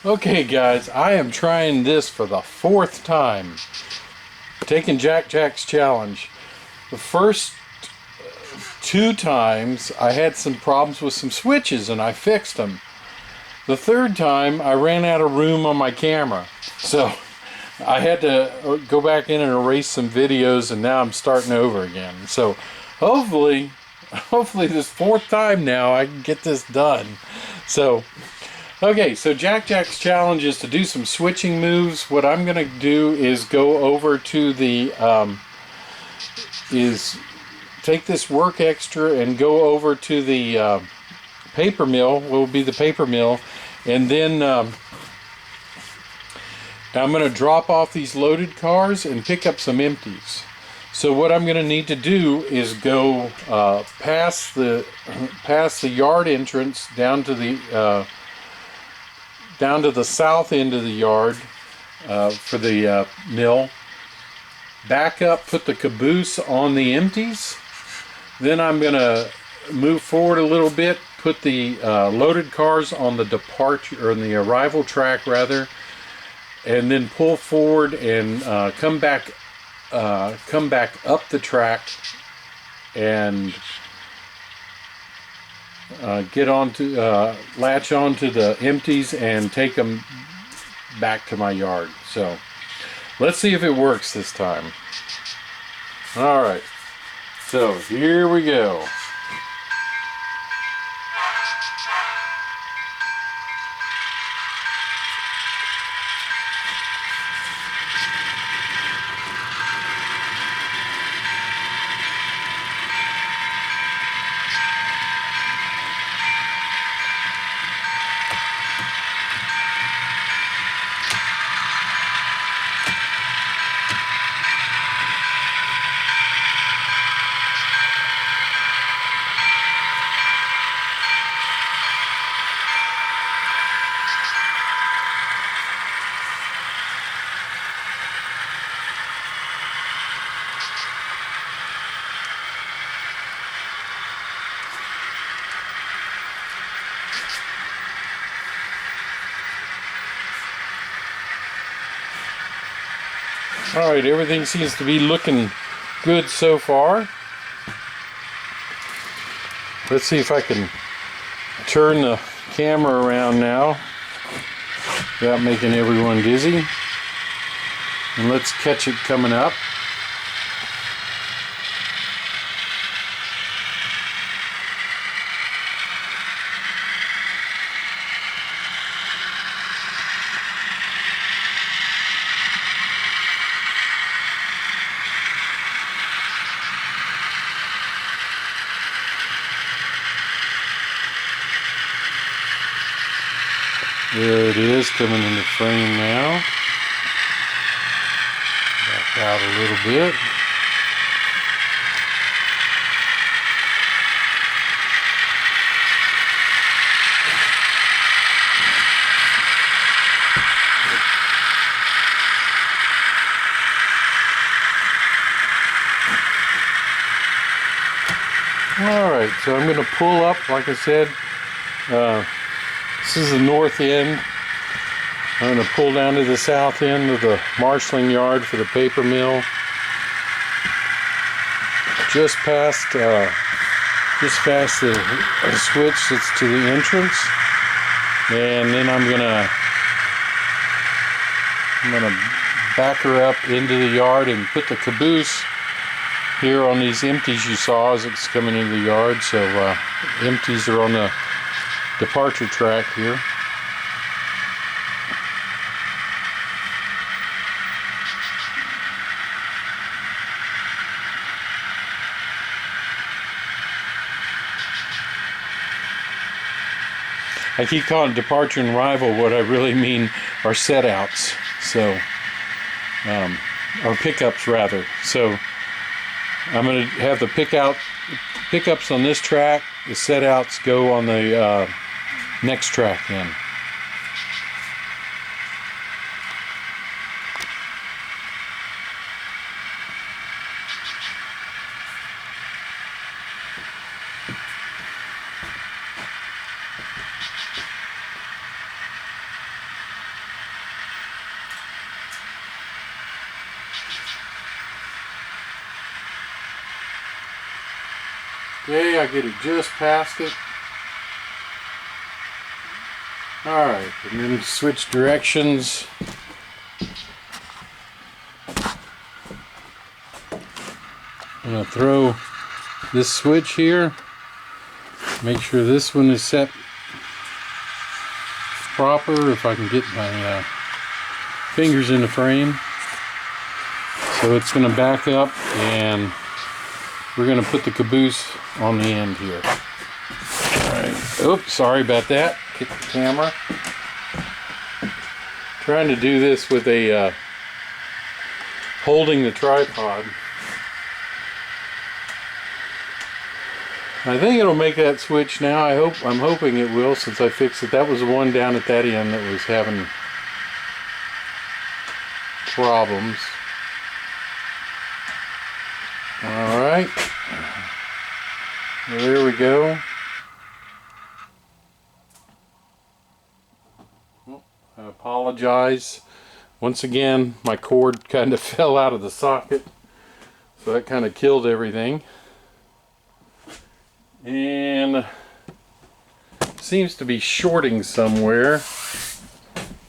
Okay guys, I am trying this for the 4th time. Taking Jac Jac's challenge. The first 2 times I had some problems with some switches and I fixed them. The 3rd time I ran out of room on my camera. So I had to go back in and erase some videos, and now I'm starting over again. So hopefully this 4th time now I can get this done. So okay, so Jac Jac's challenge is to do some switching moves. What I'm going to do is go over to the, take this work extra and go over to the paper mill, will be the paper mill, and then I'm going to drop off these loaded cars and pick up some empties. So what I'm going to need to do is go past the yard entrance down to the south end of the yard for the mill, back up, put the caboose on the empties. Then I'm going to move forward a little bit, put the loaded cars on the departure, or on the arrival track rather, and then pull forward and come back up the track and get onto, latch onto the empties and take them back to my yard. So let's see if it works this time. All right, so here we go. All right, everything seems to be looking good so far. Let's see if I can turn the camera around now without making everyone dizzy. And let's catch it coming up. There it is, coming into frame now. Back out a little bit. Alright, so I'm going to pull up, like I said, this is the north end. I'm going to pull down to the south end of the marshalling yard for the paper mill. Just past the switch that's to the entrance. And then I'm gonna back her up into the yard and put the caboose here on these empties you saw as it's coming into the yard. So empties are on the departure track here. I keep calling it departure and arrival. What I really mean are set outs. So, or pickups rather. So I'm going to have the pickups on this track. The set outs go on the next track then. Okay, I get it just past it. Alright, and then switch directions. I'm going to throw this switch here. Make sure this one is set proper if I can get my fingers in the frame. So it's going to back up and we're going to put the caboose on the end here. Alright, oops, sorry about that. Hit the camera. Trying to do this with a holding the tripod. I think it'll make that switch now. I'm hoping it will, since I fixed it. That was the one down at that end that was having problems. Alright. Well, there we go. I apologize. Once again, my cord kind of fell out of the socket, so that kind of killed everything. And seems to be shorting somewhere,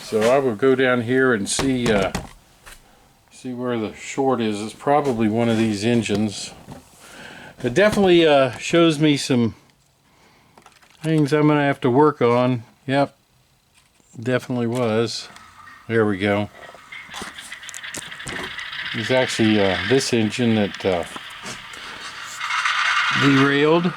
so I will go down here and see where the short is. It's probably one of these engines. It definitely shows me some things I'm gonna have to work on. Yep, definitely was. There we go. It's actually this engine that derailed.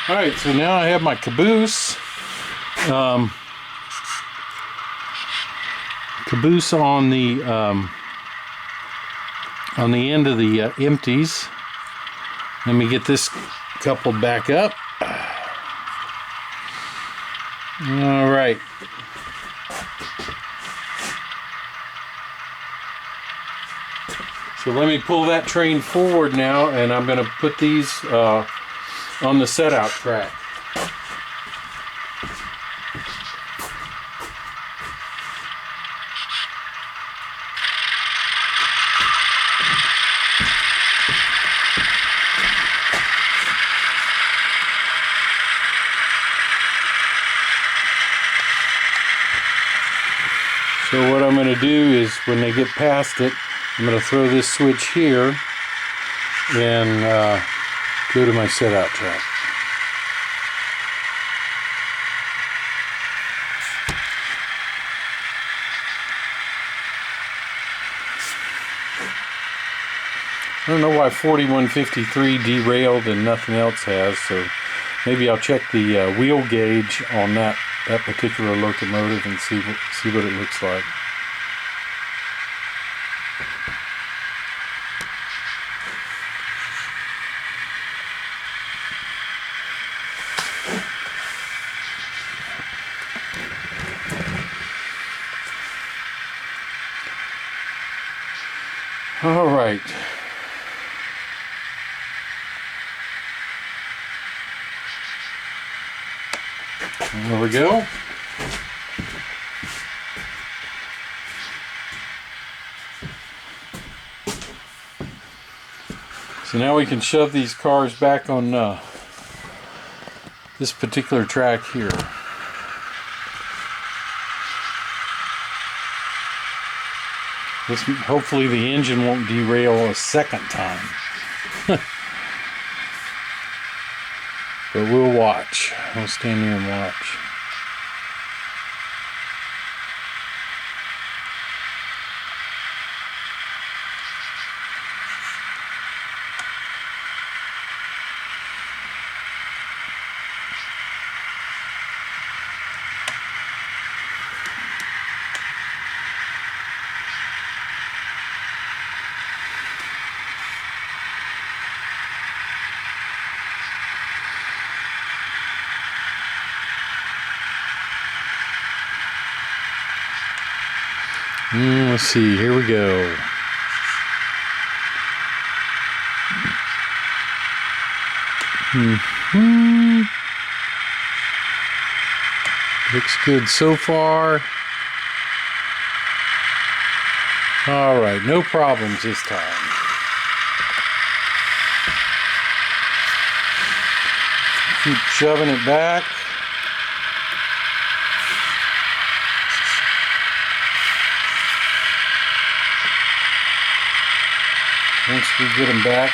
Alright, so now I have my caboose. Caboose on the end of the empties. Let me get this coupled back up. Alright. So let me pull that train forward now, and I'm going to put these on the set out track. So what I'm going to do is, when they get past it, I'm going to throw this switch here and go to my set out track. I don't know why 4153 derailed and nothing else has, so maybe I'll check the wheel gauge on that particular locomotive and see what it looks like. All right. There we go. So now we can shove these cars back on this particular track here. Hopefully the engine won't derail a second time. But we'll watch. We'll stand here and watch. Let's see, here we go. Looks good so far. All right, no problems this time. Keep shoving it back. Once we get them back,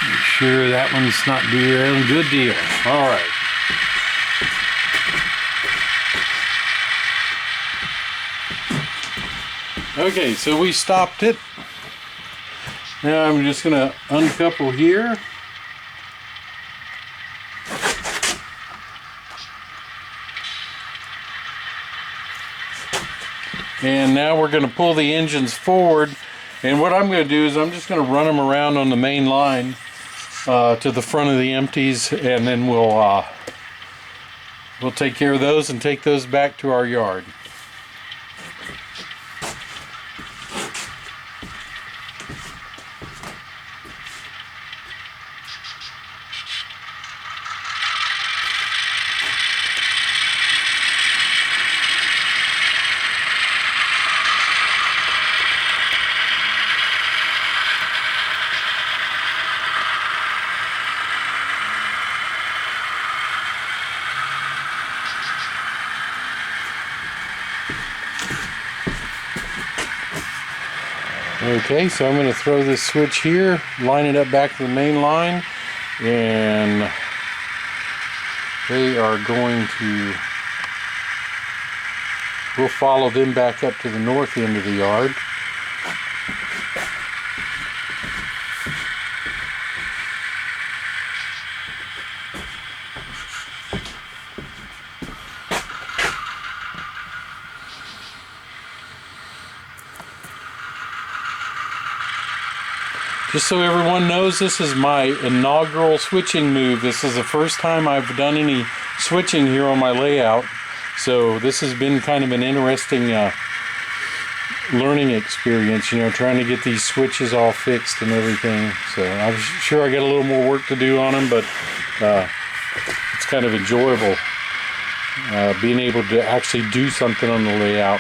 make sure that one's not doing a good deal. All right. Okay, so we stopped it. Now I'm just going to uncouple here. And now we're going to pull the engines forward, and what I'm going to do is I'm just going to run them around on the main line to the front of the empties, and then we'll take care of those and take those back to our yard. Okay, so I'm going to throw this switch here, line it up back to the main line, and they are going to, we'll follow them back up to the north end of the yard. Just so everyone knows, this is my inaugural switching move. This is the first time I've done any switching here on my layout. So this has been kind of an interesting learning experience, you know, trying to get these switches all fixed and everything. So I'm sure I got a little more work to do on them, but it's kind of enjoyable being able to actually do something on the layout.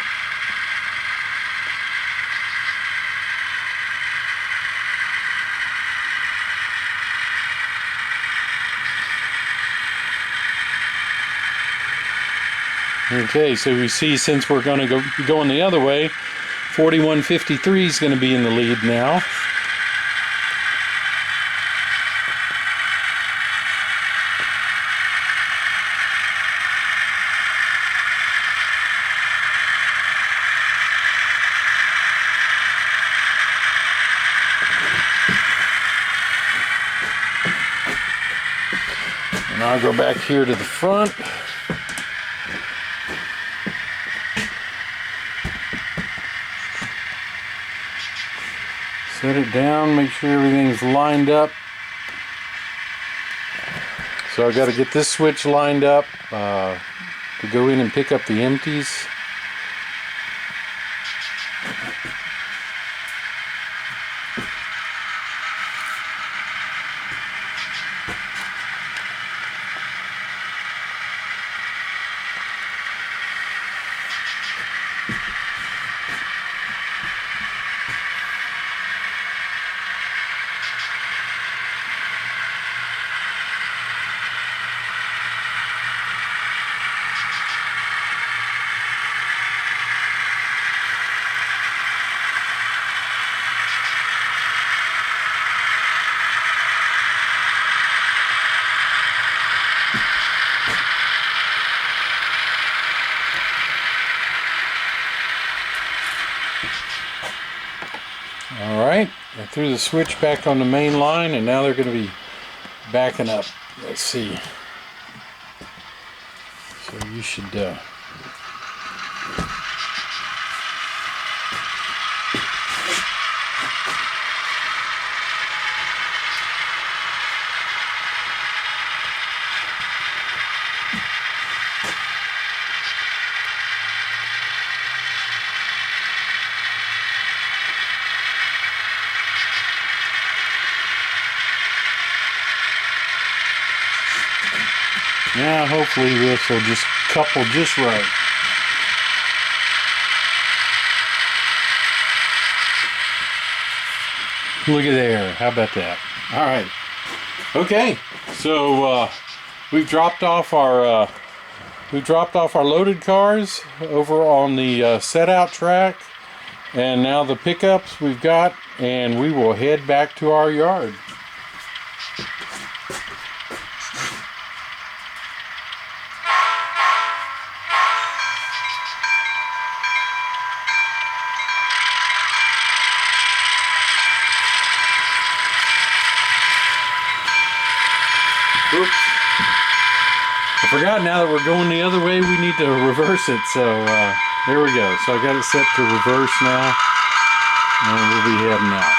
Okay, so we see, since we're going to go going the other way, 4153 is going to be in the lead now. And I'll go back here to the front. Set it down, make sure everything's lined up. So I've got to get this switch lined up to go in and pick up the empties. Alright, I threw the switch back on the main line, and now they're going to be backing up. Let's see. So you should Now hopefully this will just couple just right. Look at there. How about that? All right. Okay. So we've dropped off our loaded cars over on the set out track, and now the pickups we've got, and we will head back to our yard. Oops. I forgot, now that we're going the other way, we need to reverse it. So there we go. So I got it set to reverse now, and we'll be heading out.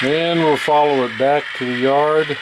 Then we'll follow it back to the yard.